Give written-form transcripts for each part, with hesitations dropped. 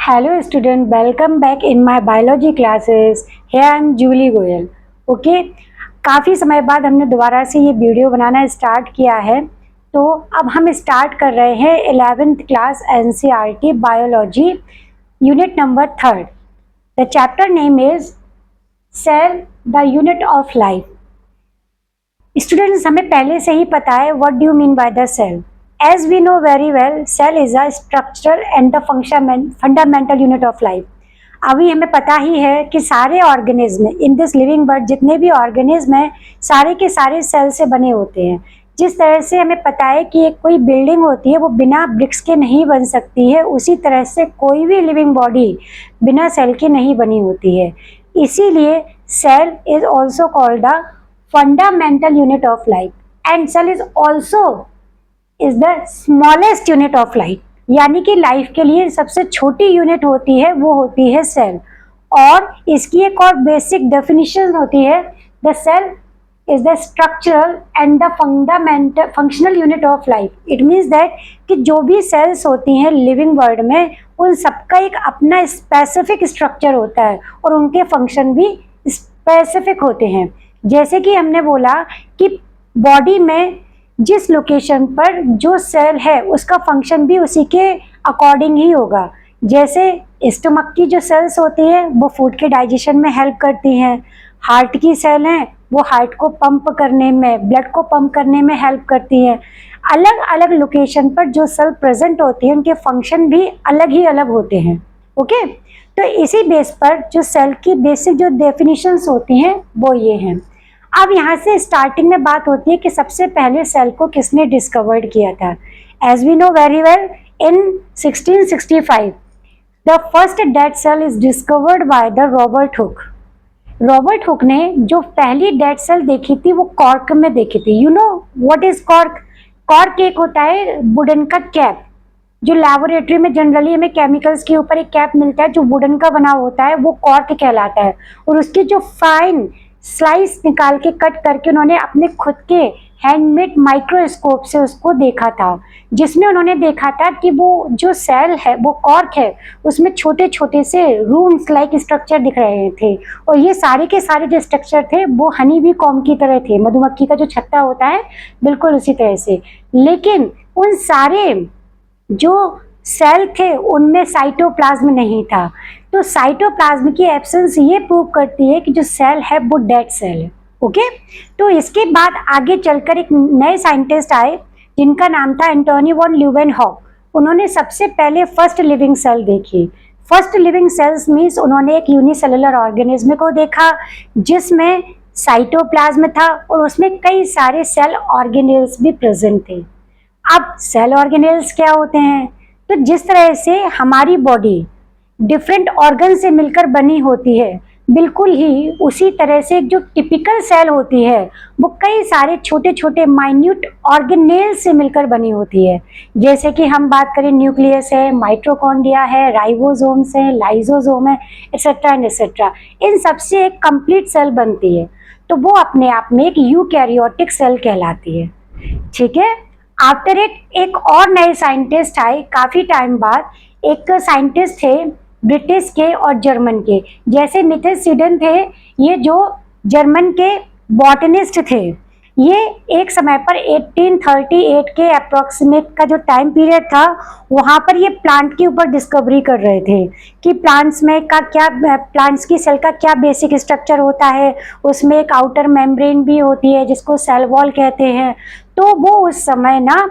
Hello student, welcome back in my biology classes. Here I am Julie Goyal. Okay काफ़ी समय बाद हमने दोबारा से ये वीडियो बनाना स्टार्ट किया है। तो अब हम स्टार्ट कर रहे हैं 11th class NCERT biology unit number 3rd। The chapter name is cell the unit of life. Students, हमें पहले से ही पता है what do you mean by the cell. As we know very well, cell is a structural and the fundamental unit of life. अभी हमें पता ही है कि सारे organism in this living world, जितने भी ऑर्गेनिज्म हैं, सारे के सारे सेल से बने होते हैं। जिस तरह से हमें पता है कि एक कोई बिल्डिंग होती है वो बिना ब्रिक्स के नहीं बन सकती है, उसी तरह से कोई भी लिविंग बॉडी बिना सेल के नहीं बनी होती है। इसीलिए cell is also called the fundamental unit of life and cell is also is the smallest unit of life. यानी कि लाइफ के लिए सबसे छोटी यूनिट होती है वो होती है सेल। और इसकी एक और बेसिक डेफिनेशन होती है, the cell is the structural and the fundamental functional unit of life. It means that कि जो भी सेल्स होती हैं लिविंग वर्ल्ड में, उन सबका एक अपना स्पेसिफिक स्ट्रक्चर होता है और उनके फंक्शन भी स्पेसिफिक होते हैं। जैसे कि हमने बोला कि बॉडी में जिस लोकेशन पर जो सेल है उसका फंक्शन भी उसी के अकॉर्डिंग ही होगा। जैसे स्टमक की जो सेल्स होती है वो फूड के डाइजेशन में हेल्प करती हैं। हार्ट की सेल हैं वो हार्ट को पंप करने में, ब्लड को पंप करने में हेल्प करती हैं। अलग अलग लोकेशन पर जो सेल प्रेजेंट होती है उनके फंक्शन भी अलग ही अलग होते हैं। ओके, तो इसी बेस पर जो सेल की बेसिक जो डेफिनेशंस होती हैं वो ये हैं। अब यहाँ से स्टार्टिंग में बात होती है कि सबसे पहले सेल को किसने डिस्कवर्ड किया था। As we know very well, in 1665 the first dead cell is discovered by the Robert Hooke. Robert Hooke ने जो पहली डेड सेल देखी थी वो कॉर्क में देखी थी। You know what is cork? Cork एक होता है वुडन का कैप, जो लेबोरेटरी में जनरली हमें केमिकल्स के ऊपर एक कैप मिलता है जो वुडन का बना होता है, वो कॉर्क कहलाता है। और उसकी जो फाइन स्लाइस निकाल के कट करके उन्होंने अपने खुद के हैंडमेड माइक्रोस्कोप से उसको देखा था, जिसमें उन्होंने देखा था कि वो जो सेल है वो कॉर्क है, उसमें छोटे छोटे से रूम्स लाइक स्ट्रक्चर दिख रहे थे। और ये सारे के सारे जो स्ट्रक्चर थे वो हनी बी कॉम्ब की तरह थे, मधुमक्खी का जो छत्ता होता है बिल्कुल उसी तरह से। लेकिन उन सारे जो सेल थे उनमें साइटोप्लाज्म नहीं था। तो साइटोप्लाज्म की एब्सेंस ये प्रूव करती है कि जो सेल है वो डेड सेल है। ओके, तो इसके बाद आगे चलकर एक नए साइंटिस्ट आए जिनका नाम था एंटोनी वॉन ल्यूवेनहॉक। उन्होंने सबसे पहले फर्स्ट लिविंग सेल देखी। फर्स्ट लिविंग सेल्स मीन्स उन्होंने एक यूनिसेलुलर ऑर्गेनिज्म को देखा जिसमें साइटोप्लाज्म था और उसमें कई सारे सेल ऑर्गेनेल्स भी प्रेजेंट थे। अब सेल ऑर्गेनेल्स क्या होते हैं? तो जिस तरह से हमारी बॉडी डिफरेंट ऑर्गन से मिलकर बनी होती है, बिल्कुल ही उसी तरह से जो टिपिकल सेल होती है वो कई सारे छोटे छोटे माइन्यूट ऑर्गेनेल्स से मिलकर बनी होती है। जैसे कि हम बात करें, न्यूक्लियस है, माइटोकॉन्ड्रिया है, राइबोसोम्स है, लाइसोसोम है, एक्सेट्रा एंड एक्सेट्रा। इन सबसे एक कंप्लीट सेल बनती है, तो वो अपने आप में एक यूकैरियोटिक सेल कहलाती है। ठीक है, आफ्टर इट एक और नए साइंटिस्ट आए काफ़ी टाइम बाद। एक साइंटिस्ट थे ब्रिटिश के और जर्मन के, जैसे मिथेस सीडन थे, ये जो जर्मन के बॉटनिस्ट थे। ये एक समय पर 1838 के अप्रॉक्सीमेट का जो टाइम पीरियड था वहाँ पर ये प्लांट के ऊपर डिस्कवरी कर रहे थे कि प्लांट्स में का क्या, प्लांट्स की सेल का क्या बेसिक स्ट्रक्चर होता है। उसमें एक आउटर मेम्ब्रेन भी होती है जिसको सेल वॉल कहते हैं। तो वो उस समय ना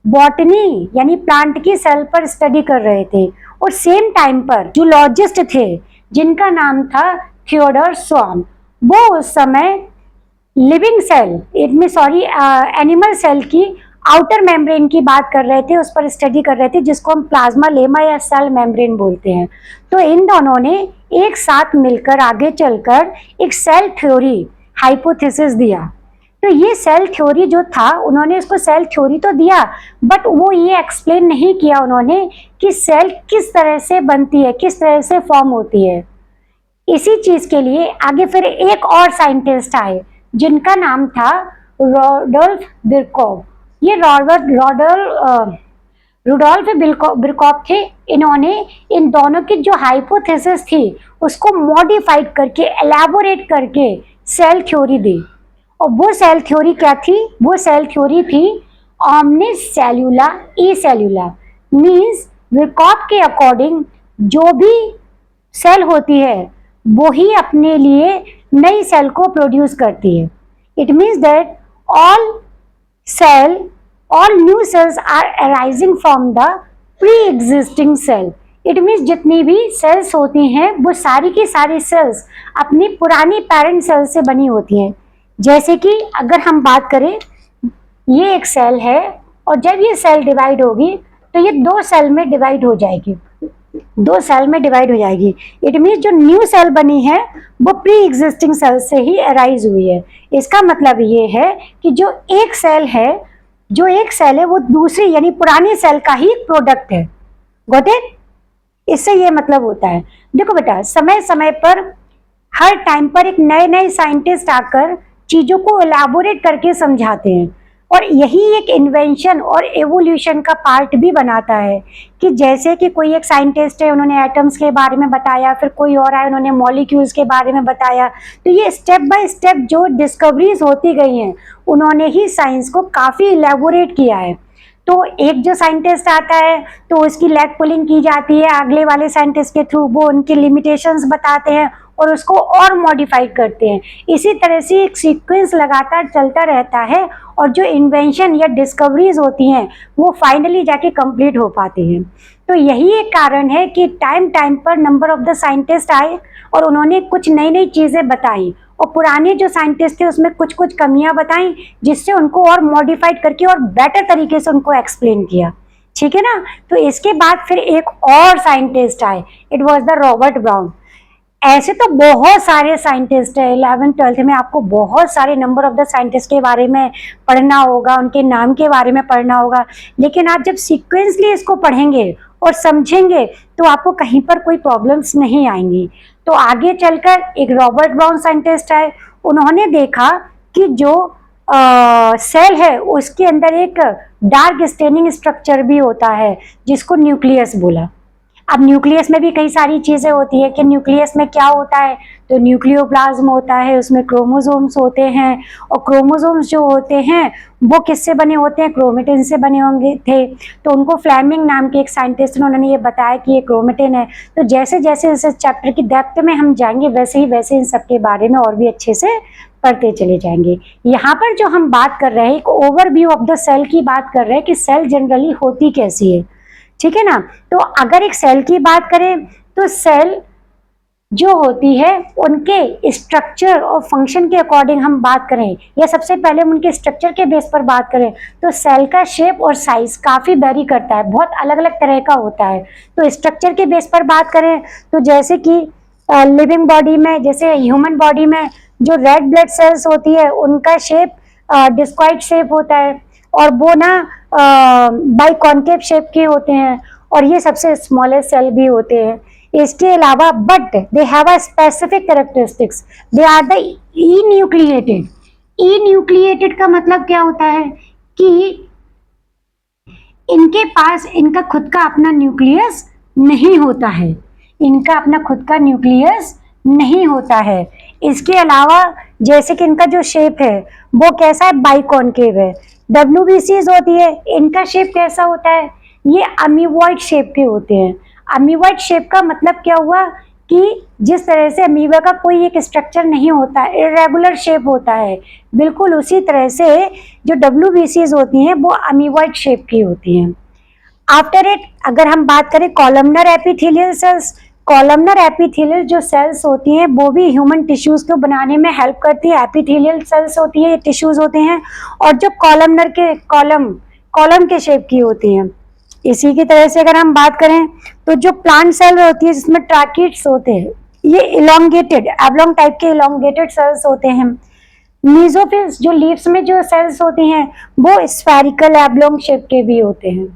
बॉटनी यानी प्लांट की सेल पर स्टडी कर रहे थे। और सेम टाइम पर जूलॉजिस्ट थे जिनका नाम था थियोडोर स्वाम, वो उस समय लिविंग सेल एनिमल सेल की आउटर मेम्ब्रेन की बात कर रहे थे, उस पर स्टडी कर रहे थे, जिसको हम प्लाज्मा लेमा या सेल मेम्ब्रेन बोलते हैं। तो इन दोनों ने एक साथ मिलकर आगे चलकर एक सेल थ्योरी हाइपोथेसिस दिया। तो ये सेल थ्योरी जो था, उन्होंने इसको सेल थ्योरी तो दिया बट वो ये एक्सप्लेन नहीं किया उन्होंने कि सेल किस तरह से बनती है, किस तरह से फॉर्म होती है। इसी चीज के लिए आगे फिर एक और साइंटिस्ट आए जिनका नाम था रॉडोल्फ बिरकोव। ये रुडोल्फ बिरकॉफ थे, इन्होंने इन दोनों की जो हाइपोथेसिस थी उसको मॉडिफाइड करके, एलैबोरेट करके सेल थ्योरी दी। और वो सेल थ्योरी क्या थी? वो सेल थ्योरी थी ओमनिस सेल्यूला ई सेल्यूला। मीन्स बिरकॉफ के अकॉर्डिंग जो भी सेल होती है वो ही अपने लिए नई सेल को प्रोड्यूस करती है। It means that all new cells are arising from the pre-existing cell। It means जितनी भी सेल्स होती हैं वो सारी की सारी सेल्स अपनी पुरानी पेरेंट सेल से बनी होती हैं। जैसे कि अगर हम बात करें, ये एक सेल है और जब ये सेल डिवाइड होगी तो ये दो सेल में डिवाइड हो जाएगी, दो सेल में डिवाइड हो जाएगी। इट मीन्स जो न्यू सेल बनी है वो प्री एग्जिस्टिंग सेल से ही अराइज हुई है। इसका मतलब ये है कि जो एक सेल है वो दूसरी यानी पुरानी सेल का ही प्रोडक्ट है। Got it? इससे ये मतलब होता है। देखो बेटा, समय समय पर हर टाइम पर एक नए नए साइंटिस्ट आकर चीजों को एलैबोरेट करके समझाते हैं और यही एक इन्वेंशन और एवोल्यूशन का पार्ट भी बनाता है। कि जैसे कि कोई एक साइंटिस्ट है, उन्होंने एटम्स के बारे में बताया, फिर कोई और आया, उन्होंने मॉलिक्यूल्स के बारे में बताया। तो ये स्टेप बाय स्टेप जो डिस्कवरीज होती गई हैं उन्होंने ही साइंस को काफ़ी इलेबोरेट किया है। तो एक जो साइंटिस्ट आता है तो उसकी लेग पुलिंग की जाती है अगले वाले साइंटिस्ट के थ्रू, वो उनके लिमिटेशंस बताते हैं और उसको और मॉडिफाई करते हैं। इसी तरह से एक सीक्वेंस लगातार चलता रहता है और जो इन्वेंशन या डिस्कवरीज होती हैं वो फाइनली जाके कंप्लीट हो पाती हैं। तो यही एक कारण है कि टाइम टाइम पर नंबर ऑफ द साइंटिस्ट आए और उन्होंने कुछ नई नई चीज़ें बताई और पुराने जो साइंटिस्ट थे उसमें कुछ कुछ कमियां बताई, जिससे उनको और मॉडिफाइड करके और बेटर तरीके से उनको एक्सप्लेन किया। ठीक है ना? तो इसके बाद फिर एक और साइंटिस्ट आए, it was the Robert brown. ऐसे तो बहुत सारे साइंटिस्ट है, 11th-12th में आपको बहुत सारे नंबर ऑफ द साइंटिस्ट के बारे में पढ़ना होगा, उनके नाम के बारे में पढ़ना होगा। लेकिन आप जब सीक्वेंसली इसको पढ़ेंगे और समझेंगे तो आपको कहीं पर कोई प्रॉब्लम्स नहीं आएंगी। तो आगे चलकर एक रॉबर्ट ब्राउन साइंटिस्ट है, उन्होंने देखा कि जो सेल है उसके अंदर एक डार्क स्टेनिंग स्ट्रक्चर भी होता है जिसको न्यूक्लियस बोला। अब न्यूक्लियस में भी कई सारी चीज़ें होती है कि न्यूक्लियस में क्या होता है, तो न्यूक्लियोप्लाज्म होता है, उसमें क्रोमोसोम्स होते हैं और क्रोमोसोम्स जो होते हैं वो किससे बने होते हैं? क्रोमेटिन से बने होंगे थे। तो उनको फ्लेमिंग नाम के एक साइंटिस्ट ने उन्होंने ये बताया कि ये क्रोमेटिन है। तो जैसे जैसे इस चैप्टर की डेप्थ में हम जाएंगे वैसे इन सब के बारे में और भी अच्छे से पढ़ते चले जाएंगे। यहाँ पर जो हम बात कर रहे हैं एक ओवरव्यू ऑफ द सेल की बात कर रहे हैं कि सेल जनरली होती कैसी है। ठीक है ना? तो अगर एक सेल की बात करें तो सेल जो होती है उनके स्ट्रक्चर और फंक्शन के अकॉर्डिंग हम बात करें या सबसे पहले हम उनके स्ट्रक्चर के बेस पर बात करें तो सेल का शेप और साइज काफ़ी वेरी करता है, बहुत अलग अलग तरह का होता है। तो स्ट्रक्चर के बेस पर बात करें तो जैसे कि लिविंग बॉडी में, जैसे ह्यूमन बॉडी में जो रेड ब्लड सेल्स होती है उनका शेप डिस्क्वाइड शेप होता है और वो ना बाइकॉन्केव शेप के होते हैं और ये सबसे स्मॉलेस्ट सेल भी होते हैं। इसके अलावा but they have a specific characteristics, they are the enucleated. Enucleated का मतलब क्या होता है कि इनके पास इनका खुद का अपना न्यूक्लियस नहीं होता है, इनका अपना खुद का न्यूक्लियस नहीं होता है। इसके अलावा जैसे कि इनका जो शेप है वो कैसा है? बाइकॉन्केव है। WBCs होती है, इनका शेप कैसा होता है? ये अमीबॉइड शेप के होते हैं। अमीबॉइड शेप का मतलब क्या हुआ कि जिस तरह से अमीबा का कोई एक स्ट्रक्चर नहीं होता, इरेगुलर शेप होता है, बिल्कुल उसी तरह से जो WBCs होती हैं वो अमीबॉइड शेप की होती हैं। आफ्टर इट अगर हम बात करें columnar epithelial cells, columnar epithelial जो सेल्स होती हैं वो भी ह्यूमन टिश्यूज को बनाने में हेल्प करती है। एपिथेलियल सेल्स होती है, टिश्यूज होते हैं और जो कॉलमनर के कॉलम के शेप की होती हैं। इसी की तरह से अगर हम बात करें तो जो प्लांट सेल होती है जिसमें ट्रैकिड्स होते हैं, ये इलोंगेटेड एब्लोंग टाइप के इलोंगेटेड सेल्स होते हैं। मीजोफिल्स जो लीव्स में जो सेल्स होती हैं वो स्फेरिकल एब्लोंग शेप के भी होते हैं।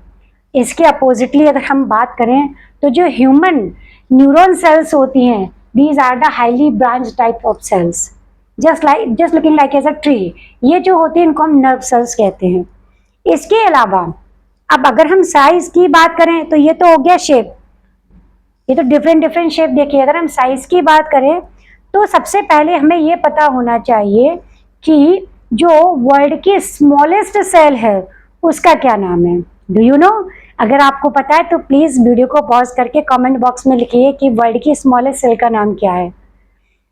इसके अपोजिटली अगर हम बात करें तो जो ह्यूमन न्यूरॉन सेल्स होती हैं, these are the highly branch type of cells just looking like as a tree. ये जो होती है इनको हम नर्व सेल्स कहते हैं। इसके अलावा अब अगर हम साइज की बात करें तो ये तो हो गया शेप, ये तो डिफरेंट डिफरेंट शेप देखिए। अगर हम साइज की बात करें तो सबसे पहले हमें ये पता होना चाहिए कि जो वर्ल्ड की स्मॉलेस्ट सेल है उसका क्या नाम है। Do you know? अगर आपको पता है तो प्लीज वीडियो को पॉज करके कमेंट बॉक्स में लिखिए कि वर्ल्ड की स्मॉलेस्ट सेल का नाम क्या है,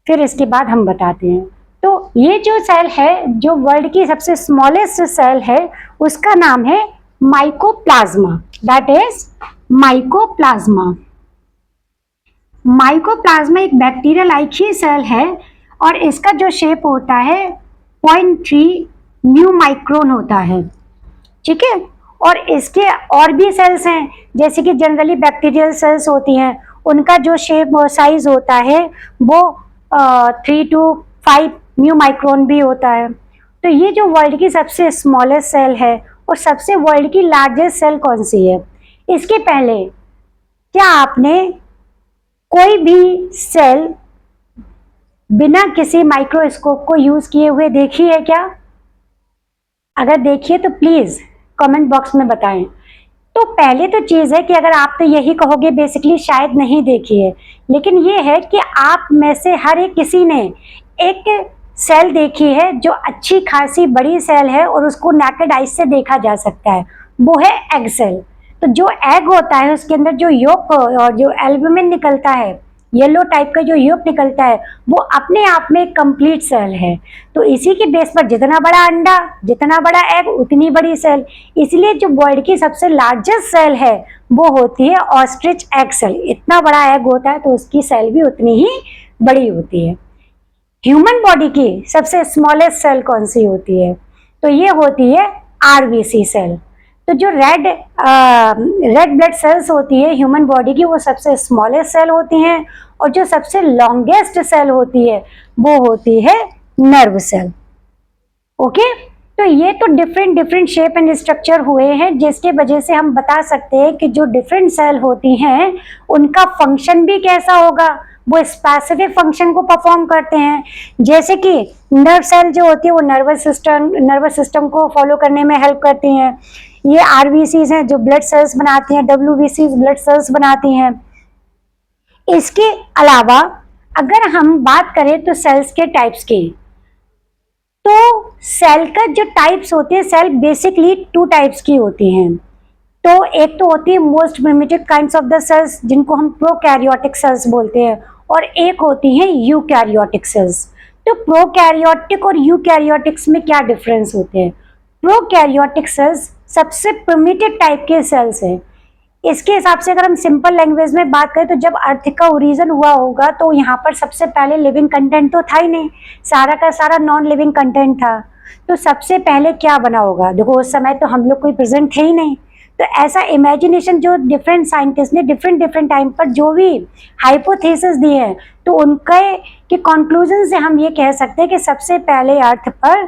फिर इसके बाद हम बताते हैं। तो ये जो सेल है, जो वर्ल्ड की सबसे स्मॉलेस्ट सेल है, उसका नाम है mycoplasma. That is mycoplasma. Mycoplasma एक बैक्टीरिया लाइक ही सेल है और इसका जो शेप होता है 0.3 म्यू माइक्रोन होता है, ठीक है। और इसके और भी सेल्स हैं, जैसे कि जनरली बैक्टीरियल सेल्स होती हैं, उनका जो शेप और साइज होता है वो 3 to 5 म्यू माइक्रोन भी होता है। तो ये जो वर्ल्ड की सबसे स्मॉलेस्ट सेल है और सबसे वर्ल्ड की लार्जेस्ट सेल कौन सी है? इसके पहले क्या आपने कोई भी सेल बिना किसी माइक्रोस्कोप को यूज किए हुए देखी है क्या? अगर देखिए तो प्लीज कमेंट बॉक्स में बताएं। तो पहले तो चीज है कि अगर आप तो यही कहोगे बेसिकली शायद नहीं देखी है, लेकिन ये है कि आप में से हर एक किसी ने एक सेल देखी है जो अच्छी खासी बड़ी सेल है और उसको नेकेड आइज से देखा जा सकता है, वो है एग सेल। तो जो एग होता है उसके अंदर जो योक और जो एल्ब्यूमिन निकलता है, येलो टाइप का जो योक निकलता है, वो अपने आप में एक कंप्लीट सेल है। तो इसी के बेस पर जितना बड़ा अंडा, जितना बड़ा एग, उतनी बड़ी सेल। इसलिए जो वर्ल्ड की सबसे लार्जेस्ट सेल है वो होती है ऑस्ट्रिच एग सेल। इतना बड़ा एग होता है तो उसकी सेल भी उतनी ही बड़ी होती है। ह्यूमन बॉडी की सबसे स्मॉलेस्ट सेल कौन सी होती है? तो ये होती है आरबीसी सेल। तो जो रेड ब्लड सेल्स होती है ह्यूमन बॉडी की, वो सबसे स्मॉलेस्ट सेल होती हैं, और जो सबसे लॉन्गेस्ट सेल होती है वो होती है नर्व सेल। ओके, तो ये तो different different shape and structure हुए हैं, जिसके वजह से हम बता सकते हैं कि जो डिफरेंट सेल होती हैं उनका फंक्शन भी कैसा होगा, वो स्पेसिफिक फंक्शन को परफॉर्म करते हैं। जैसे कि नर्व सेल जो होती है वो नर्वस सिस्टम को फॉलो करने में हेल्प करती हैं। ये आरबीसीज हैं जो ब्लड सेल्स बनाती हैं, डब्ल्यूबीसीज ब्लड सेल्स बनाती हैं। इसके अलावा अगर हम बात करें तो सेल्स के टाइप्स की, तो सेल का जो टाइप्स होते हैं, सेल बेसिकली 2 टाइप्स की होती हैं। तो एक तो होती है most primitive kinds of the cells, जिनको हम प्रोकैरियोटिक सेल्स बोलते हैं, और एक होती है यूकैरियोटिक सेल्स। तो प्रोकैरियोटिक और यूकैरियोटिक्स में क्या डिफरेंस होते हैं? प्रोकैरियोटिक सेल्स सबसे प्रिमिटिव टाइप के सेल्स हैं। इसके हिसाब से अगर हम सिंपल लैंग्वेज में बात करें तो जब अर्थ का ओरिजिन हुआ होगा तो यहाँ पर सबसे पहले लिविंग कंटेंट तो था ही नहीं, सारा का सारा नॉन लिविंग कंटेंट था। तो सबसे पहले क्या बना होगा? देखो उस समय तो हम लोग कोई प्रेजेंट थे ही नहीं, तो ऐसा इमेजिनेशन जो डिफरेंट साइंटिस्ट ने डिफरेंट डिफरेंट टाइम पर जो भी हाइपोथेसिस दिए हैं, तो उनके के कंक्लूजन से हम ये कह सकते हैं कि सबसे पहले अर्थ पर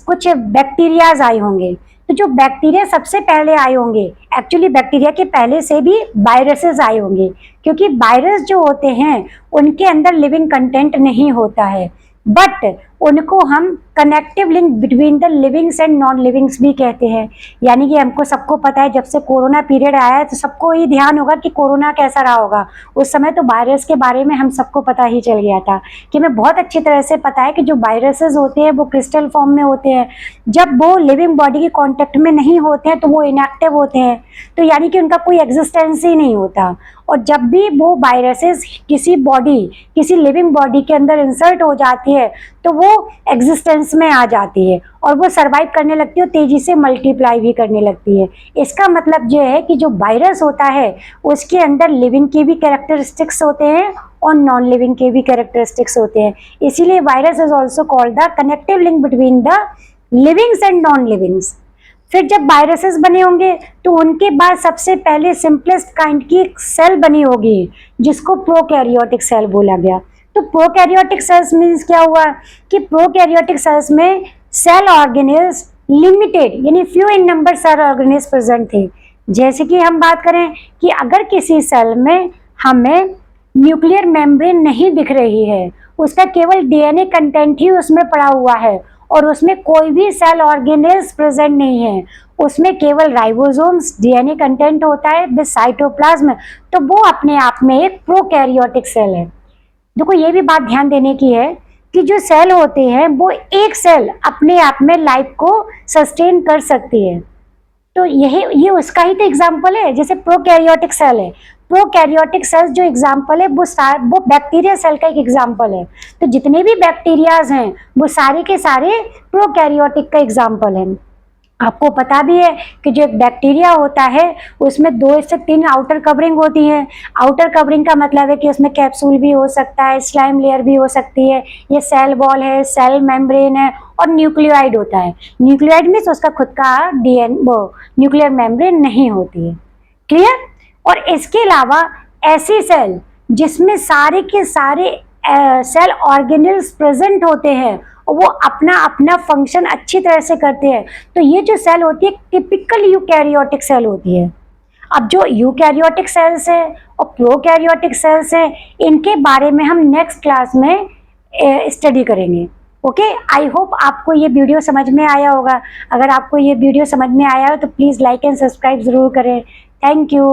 कुछ बैक्टीरियाज आए होंगे। तो जो बैक्टीरिया सबसे पहले आए होंगे, एक्चुअली बैक्टीरिया के पहले से भी वायरसेस आए होंगे, क्योंकि वायरस जो होते हैं उनके अंदर लिविंग कंटेंट नहीं होता है, बट उनको हम connective link between the livings and non livings भी कहते हैं। यानी कि हमको सबको पता है जब से कोरोना पीरियड आया है तो सबको ये ध्यान होगा कि कोरोना कैसा रहा होगा। उस समय तो वायरस के बारे में हम सबको पता ही चल गया था, कि हमें बहुत अच्छी तरह से पता है कि जो वायरसेस होते हैं वो क्रिस्टल फॉर्म में होते हैं। जब वो लिविंग बॉडी के कॉन्टेक्ट में नहीं होते हैं तो वो इनएक्टिव होते हैं, तो यानी कि उनका कोई एग्जिस्टेंस ही नहीं होता। और जब भी वो वायरसेस किसी लिविंग बॉडी के अंदर इंसर्ट हो जाती है तो वो एग्जिस्टेंस में आ जाती है और वो सरवाइव करने लगती है और तेजी से मल्टीप्लाई भी करने लगती है। इसका मतलब ये है कि जो वायरस होता है उसके अंदर लिविंग के भी कैरेक्टरिस्टिक्स होते हैं और नॉन लिविंग के भी कैरेक्टरिस्टिक्स होते हैं। इसीलिए virus is also called the connective link between the livings and non livings. फिर जब वायरसेस बने होंगे तो उनके बाद सबसे पहले सिंपलेस्ट काइंड की सेल बनी होगी जिसको प्रोकैरियोटिक सेल बोला गया। तो प्रोकैरियोटिक सेल्स मीन्स क्या हुआ कि प्रोकैरियोटिक सेल्स में सेल ऑर्गेनेल्स लिमिटेड यानी few in number cell organelles present थे। जैसे कि हम बात करें कि अगर किसी सेल में हमें न्यूक्लियर मेम्ब्रेन नहीं दिख रही है, उसका केवल डीएनए कंटेंट ही उसमें पड़ा हुआ है और उसमें कोई भी सेल ऑर्गेनेल्स प्रेजेंट नहीं है, उसमें केवल राइबोसोम्स डीएनए कंटेंट होता है विद साइटोप्लाज्म, तो वो अपने आप में एक प्रोकैरियोटिक सेल है। देखो ये भी बात ध्यान देने की है कि जो सेल होते हैं वो एक सेल अपने आप में लाइफ को सस्टेन कर सकती है, तो ये उसका ही तो एग्जाम्पल है। जैसे प्रोकैरियोटिक सेल है, प्रोकैरियोटिक सेल्स जो एग्जाम्पल है वो बैक्टीरिया सेल का एक एग्जाम्पल है। तो जितने भी बैक्टीरियाज हैं वो सारे के सारे प्रोकैरियोटिक का एग्जाम्पल है। आपको पता भी है कि जो एक बैक्टीरिया होता है उसमें 2 से 3 आउटर कवरिंग होती है। आउटर कवरिंग का मतलब है कि उसमें कैप्सूल भी हो सकता है, स्लाइम लेयर भी हो सकती है, ये सेल वॉल है, सेल मेम्ब्रेन है और न्यूक्लियोइड होता है। न्यूक्लियोइड मीन्स उसका खुद का वो न्यूक्लियर मेम्ब्रेन नहीं होती है। क्लियर? और इसके अलावा ऐसी सेल जिसमें सारे के सारे सेल ऑर्गेनल्स प्रेजेंट होते हैं और वो अपना अपना फंक्शन अच्छी तरह से करते हैं, तो ये जो सेल होती है टिपिकल यूकैरियोटिक सेल होती है। अब जो यूकैरियोटिक सेल्स है और प्रोकैरियोटिक सेल्स है, इनके बारे में हम नेक्स्ट क्लास में स्टडी करेंगे। ओके, आई होप आपको ये वीडियो समझ में आया होगा। अगर आपको ये वीडियो समझ में आया हो तो प्लीज़ लाइक एंड सब्सक्राइब ज़रूर करें। Thank you.